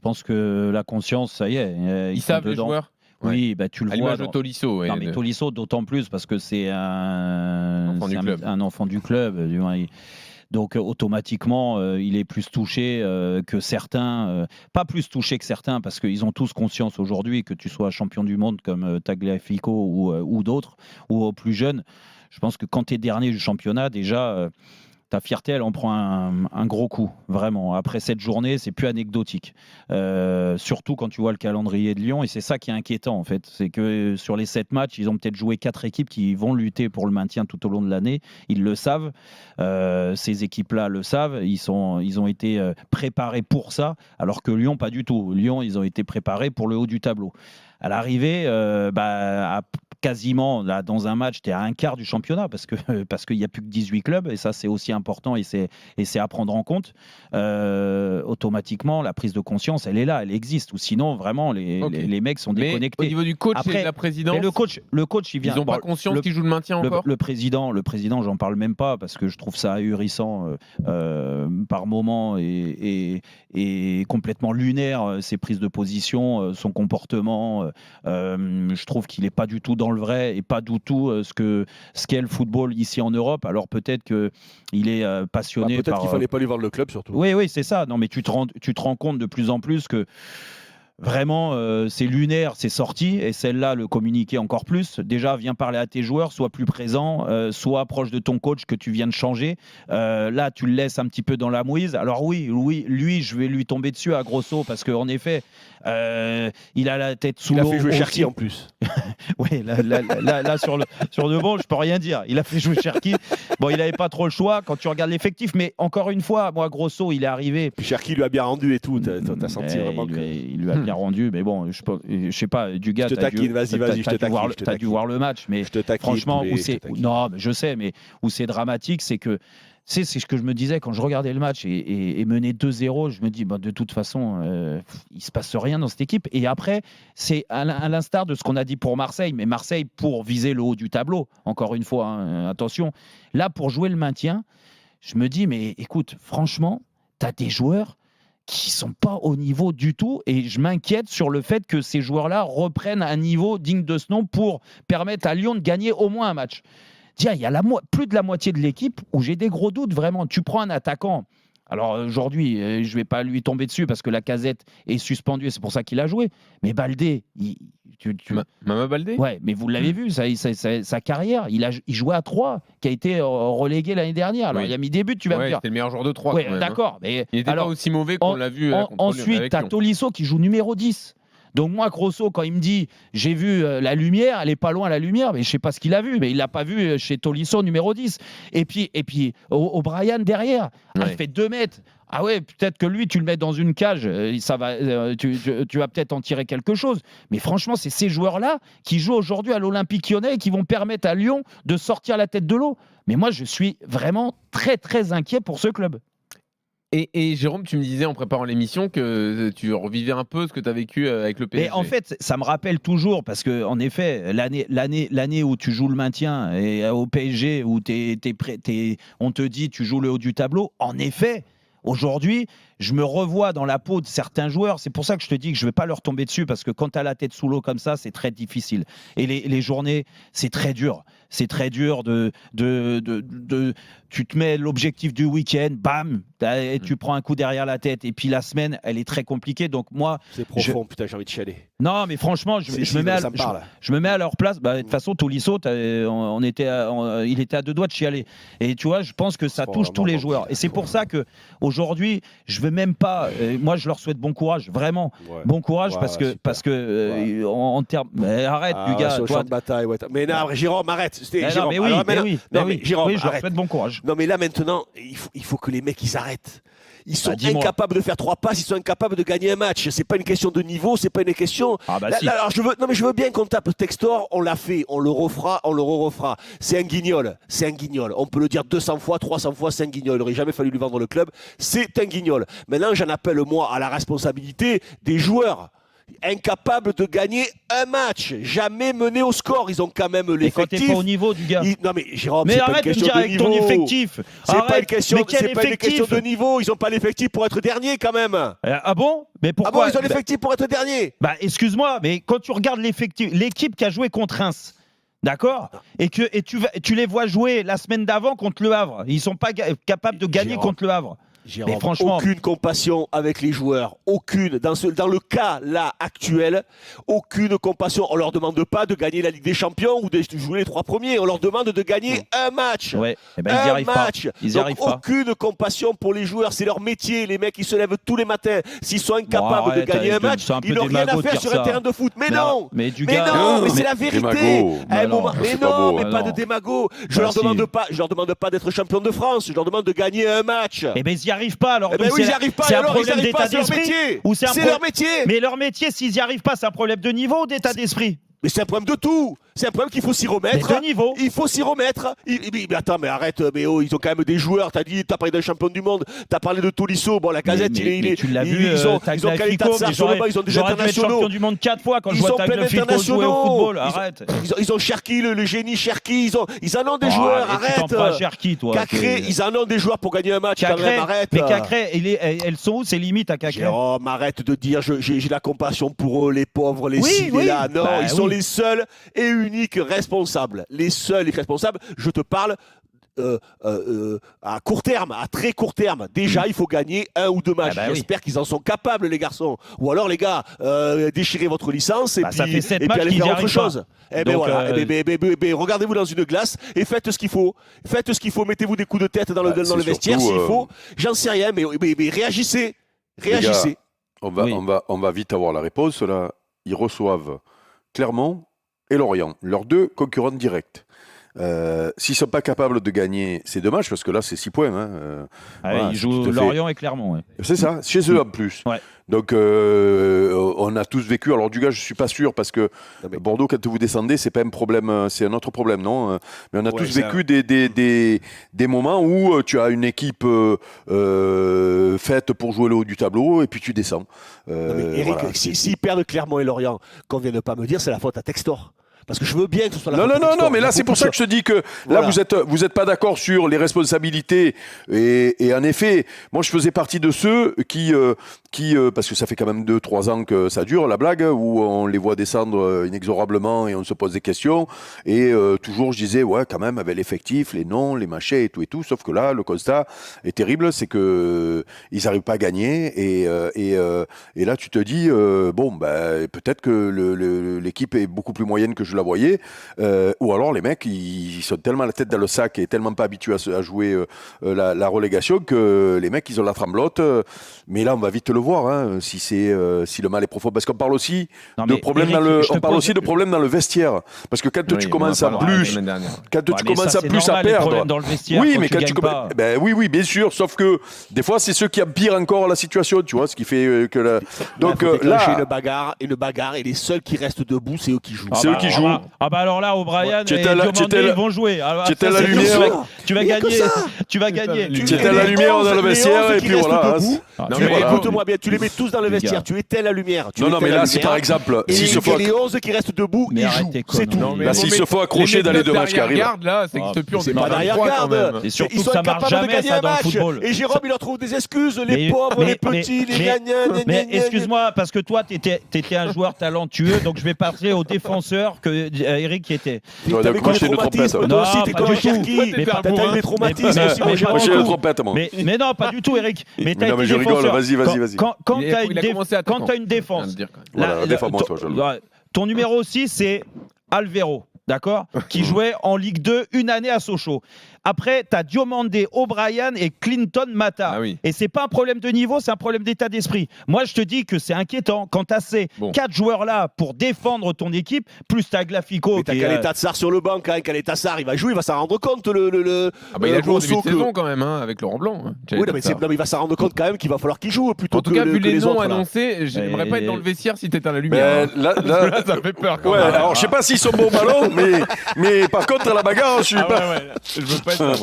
pense que la conscience, ça y est. Ils savent les joueurs. Oui, bah, tu le à vois. l'image de Tolisso. Non, mais Tolisso, d'autant plus parce que c'est un enfant du club. Donc automatiquement, il est plus touché que certains. Pas plus touché que certains parce qu'ils ont tous conscience aujourd'hui que tu sois champion du monde comme Tagliafico ou d'autres, ou plus jeunes. Je pense que quand tu es dernier du championnat, déjà, ta fierté, elle en prend un gros coup, vraiment. Après cette journée, c'est plus anecdotique. Surtout quand tu vois le calendrier de Lyon, et c'est ça qui est inquiétant, en fait. C'est que sur les 7 matchs, ils ont peut-être joué 4 équipes qui vont lutter pour le maintien tout au long de l'année. Ils le savent. Ces équipes-là le savent. Ils ont été préparés pour ça, alors que Lyon, pas du tout. Lyon, ils ont été préparés pour le haut du tableau. À l'arrivée, quasiment là, dans un match, tu es à un quart du championnat parce qu'il n'y a plus que 18 clubs et ça c'est aussi important et c'est à prendre en compte. Automatiquement, la prise de conscience, elle est là, elle existe. Ou sinon, vraiment, les mecs sont déconnectés. Au niveau du coach et de la présidence, le coach, il vient. Ils n'ont pas conscience qu'ils jouent le maintien encore. Le président, j'en parle même pas parce que je trouve ça ahurissant par moment et complètement lunaire ses prises de position, son comportement. Je trouve qu'il n'est pas du tout dans le vrai et pas du tout ce qu'est le football ici en Europe. Alors peut-être qu'il est passionné peut-être qu'il fallait pas lui vendre le club surtout. Oui, c'est ça. Non, mais tu te rends compte de plus en plus que vraiment, c'est lunaire, c'est sorti, et celle-là, le communiquer encore plus. Déjà, viens parler à tes joueurs, sois plus présent, sois proche de ton coach que tu viens de changer. Là, tu le laisses un petit peu dans la mouise. Alors oui, lui, je vais lui tomber dessus à grosso, parce qu'en effet, il a la tête sous l'eau. Il a fait jouer Cherki en plus. Oui, là sur le banc, je peux rien dire. Il a fait jouer Cherki. Bon, il n'avait pas trop le choix quand tu regardes l'effectif, mais encore une fois, moi, grosso, il est arrivé. Puis Cherki lui a bien rendu et tout. T'as senti vraiment que. Il lui a bien rendu, mais bon, je sais pas, du gars. Je te taquine, vas-y, je te taquine. T'as dû voir le match, mais franchement, non, mais je sais, mais où c'est dramatique, c'est que. C'est ce que je me disais quand je regardais le match et mené 2-0, je me dis de toute façon, il se passe rien dans cette équipe. Et après, c'est à l'instar de ce qu'on a dit pour Marseille, mais Marseille pour viser le haut du tableau, encore une fois, hein, attention. Là, pour jouer le maintien, je me dis, mais écoute, franchement, tu as des joueurs qui sont pas au niveau du tout et je m'inquiète sur le fait que ces joueurs-là reprennent un niveau digne de ce nom pour permettre à Lyon de gagner au moins un match. Tiens, il y a plus de la moitié de l'équipe où j'ai des gros doutes, vraiment. Tu prends un attaquant. Alors aujourd'hui, je ne vais pas lui tomber dessus parce que la Casette est suspendue et c'est pour ça qu'il a joué. Mais Baldé, Mama Baldé ? Ouais, mais vous l'avez vu, sa carrière, il jouait à 3, qui a été relégué l'année dernière. Alors il a mis des buts, tu vas me dire. C'était le meilleur joueur de 3. Ouais, d'accord. Mais il n'était pas aussi mauvais qu'on l'a vu. Ensuite, tu as Tolisso qui joue numéro 10. Donc moi, Grosso, quand il me dit j'ai vu la lumière, elle est pas loin la lumière, mais je sais pas ce qu'il a vu, mais il l'a pas vu chez Tolisso numéro 10. Et puis O'Brien derrière, il fait 2 mètres. Ah ouais, peut-être que lui, tu le mets dans une cage, ça va, tu vas peut-être en tirer quelque chose. Mais franchement, c'est ces joueurs-là qui jouent aujourd'hui à l'Olympique Lyonnais et qui vont permettre à Lyon de sortir la tête de l'eau. Mais moi, je suis vraiment très, très inquiet pour ce club. Et Jérôme, tu me disais en préparant l'émission que tu revivais un peu ce que tu as vécu avec le PSG. Mais en fait, ça me rappelle toujours, parce qu'en effet, l'année où tu joues le maintien et au PSG, où on te dit tu joues le haut du tableau, en effet, aujourd'hui, je me revois dans la peau de certains joueurs. C'est pour ça que je te dis que je ne vais pas leur tomber dessus, parce que quand tu as la tête sous l'eau comme ça, c'est très difficile. Et les journées, c'est très dur. C'est très dur tu te mets l'objectif du week-end, bam, et tu prends un coup derrière la tête. Et puis la semaine, elle est très compliquée. Donc moi, c'est profond, putain, j'ai envie de chialer. Non, mais franchement, je me mets à leur place. De toute façon, Tolisso, il était à 2 doigts de chialer. Et tu vois, je pense que ça touche tous les joueurs. Et c'est pour ça que aujourd'hui, je veux même pas. Moi, je leur souhaite bon courage, vraiment, bon courage, parce que en termes. Mais arrête, du gars. Au champ de bataille. Mais non, Jérôme, arrête. Jérôme, Jérôme, je leur souhaite bon courage. Non, mais là maintenant, il faut que les mecs ils arrêtent. Ils sont incapables de faire 3 passes, ils sont incapables de gagner un match. C'est pas une question de niveau, c'est pas une question. Alors je veux bien qu'on tape Textor, on l'a fait, on le refera. C'est un guignol. On peut le dire 200 fois, 300 fois, c'est un guignol. Il n'aurait jamais fallu lui vendre le club. C'est un guignol. Maintenant, j'en appelle moi à la responsabilité des joueurs. Incapables de gagner un match, jamais mené au score. Ils ont quand même l'effectif. Et quand t'es pas au niveau du gars. Non mais Jérôme, mais c'est arrête pas une question de me dire avec ton effectif. C'est pas une question de niveau. Ils ont pas l'effectif pour être dernier quand même. Ah bon? Mais pourquoi? Ils ont l'effectif pour être dernier. Excuse-moi, mais quand tu regardes l'effectif, l'équipe qui a joué contre Reims. D'accord? Et tu les vois jouer la semaine d'avant contre Le Havre. Ils sont pas capables de gagner contre Le Havre. Mais franchement, aucune compassion avec les joueurs, aucune. Dans le cas là actuel, aucune compassion. On leur demande pas de gagner la Ligue des Champions ou de jouer les 3 premiers. On leur demande de gagner un match. Ouais. Ils y arrivent match. Pas. Ils y arrivent pas. Aucune compassion pour les joueurs. C'est leur métier. Les mecs, ils se lèvent tous les matins. S'ils sont incapables de gagner un match, ils n'ont rien à faire sur un terrain de foot. Mais non. Mais c'est la vérité. Mais pas de démago. Je leur demande pas d'être champion de France. Je leur demande de gagner un match. Ils n'y arrivent pas alors. Oui, ils n'y arrivent pas. C'est un alors, problème ils d'état d'esprit. C'est leur métier. Mais leur métier, s'ils n'y arrivent pas, c'est un problème de niveau ou d'état d'esprit? Mais c'est un problème de tout. C'est un problème qu'il faut s'y remettre. Mais de niveau. Il faut s'y remettre. Mais attends, mais arrête. Mais ils ont quand même des joueurs. T'as parlé d'un champion du monde. T'as parlé de Tolisso. Bon, la Casette, tu l'as vu. Ils ont Kaleta sur le banc. Ils ont des internationaux. Champion du monde 4 fois quand je vois Tagliafico jouer au football. Arrête. Ils ont Cherki, le génie Cherki. Ils en ont des joueurs. Arrête. Cherki, toi. Cacré, ils en ont des joueurs pour gagner un match. Arrête. Mais Cacré, elles sont où ses limites à Cacré? Jérôme, arrête de dire j'ai la compassion pour eux, les pauvres, les ci, les là. Non, ils sont les seuls et uniques responsables. Les seuls et responsables, je te parle à court terme, à très court terme. Déjà, il faut gagner 1 ou 2 matchs. J'espère qu'ils en sont capables, les garçons. Ou alors, les gars, déchirez votre licence et puis allez faire autre chose. Regardez-vous dans une glace et faites ce qu'il faut. Faites ce qu'il faut. Mettez-vous des coups de tête dans le vestiaire s'il faut. J'en sais rien, mais réagissez. Réagissez. Gars, on va vite avoir la réponse. Là, ils reçoivent Clermont et Lorient, leurs 2 concurrents directs. S'ils ne sont pas capables de gagner, c'est dommage parce que là, c'est 6 points. Ils jouent Lorient et Clermont. Ouais. C'est ça, chez eux en plus. Ouais. Donc, on a tous vécu. Alors, du gars, je ne suis pas sûr parce que Bordeaux, quand vous descendez, c'est pas un problème, c'est un autre problème, non? Mais on a tous vécu des moments où tu as une équipe faite pour jouer le haut du tableau et puis tu descends. Eric, s'ils perdent Clermont et Lorient, qu'on vient de pas me dire, c'est la faute à Textor. Parce que je veux bien que ce soit la faute à Textor. Non, mais là, c'est pour ça que je te dis que là, vous êtes pas d'accord sur les responsabilités. Et en effet, moi, je faisais partie de ceux qui parce que ça fait quand même 2-3 ans que ça dure, la blague, où on les voit descendre inexorablement et on se pose des questions. Et toujours, je disais, ouais, quand même, avec l'effectif, les noms, les machets et tout. Sauf que là, le constat est terrible, c'est que ils n'arrivent pas à gagner. Et là, tu te dis, peut-être que l'équipe est beaucoup plus moyenne que je la voyais, ou alors les mecs ils sont tellement la tête dans le sac et tellement pas habitués à jouer la relégation que les mecs ils ont la tremblote, mais là on va vite le voir si le mal est profond, parce qu'on parle aussi de problèmes de problèmes dans le vestiaire, parce que quand tu commences à plus à perdre dans le vestiaire, oui, mais quand tu commences oui bien sûr, sauf que des fois c'est ceux qui empirent encore la situation, tu vois, ce qui fait que donc là une bagarre et les seuls qui restent debout c'est eux qui jouent. C'est eux qui jouent. Alors là, O'Brien et Diomandé, ils vont jouer. Tu étais à la lumière. Tu vas gagner. Tu étais à la lumière dans le vestiaire et puis voilà. Écoute-moi bien, tu les mets tous dans le vestiaire. Tu éteins la lumière. Non, mais là, si par exemple, s'il se faut les 11 qui restent debout, ils jouent. C'est tout. Là, s'il se faut accrocher dans les 2 matchs qui arrivent. Là, c'est pas derrière-garde. Et surtout, ça marche jamais ça dans le football. Et Jérôme, il leur trouve des excuses. Les pauvres, les petits, les gagnants. Mais excuse-moi, parce que toi, t'étais un joueur talentueux, donc je vais passer aux défenseurs que Eric qui était. T'as des traumatismes. Toi aussi, t'es comme Cherki. T'as eu des traumatismes aussi. Mais non, pas du tout, Eric. Mais je rigole, vas-y. Quand t'as une défense, ton numéro 6, c'est Alvero. D'accord, qui jouait en Ligue 2 une année à Sochaux. Après, tu as Diomandé, O'Brien et Clinton Mata. Ah oui. Et c'est pas un problème de niveau, c'est un problème d'état d'esprit. Moi, je te dis que c'est inquiétant quand tu as ces 4 joueurs-là pour défendre ton équipe, plus Tagliafico. Mais t'as Kaleta Tsar sur le banc, quand Kaleta Tsar, il va jouer, il va s'en rendre compte. Il a joué au début de saison quand même, avec Laurent Blanc. Oui, mais il va s'en rendre compte quand même qu'il va falloir qu'il joue plutôt que les autres. En tout cas, vu les noms annoncés, j'aimerais pas être dans le vestiaire si t'étais à la lumière. Là, ça fait peur quand même. Alors, je sais pas s'ils sont bons ballons, mais par contre, à la bagarre, je suis pas. Je veux pas être là, moi.